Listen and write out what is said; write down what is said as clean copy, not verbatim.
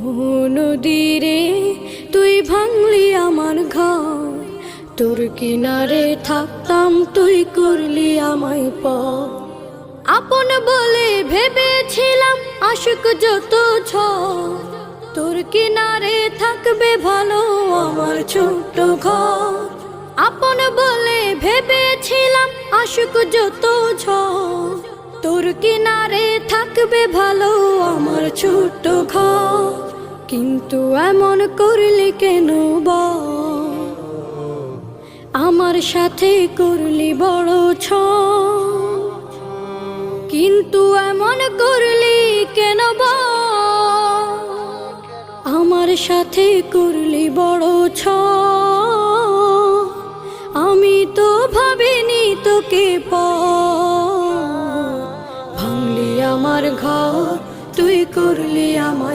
ও নদীরে তুই ভাঙলি আমার ঘর, তোর কিনারে থাকতাম তুই করলি আমায় পর। আপন বলে ভেবেছিলাম আশুক যত ঝড়, তোর কিনারে থাকবে ভালো আমার ছোট্ট ঘর। আপন বলে ভেবেছিলাম আশুক যত ঝড়, তোর কিনারে থাকবে ভালো আমার ছোট্ট ঘর। কিন্তু এমন করলি কেন বল, আমার সাথে করলি বড় ছল। কিন্তু এমন করলি কেন বল, আমার সাথে করলি বড় ছল। আমি তো ভাবিনি তোকে পর, ভাঙলি আমার ঘর তুই করলি আমায়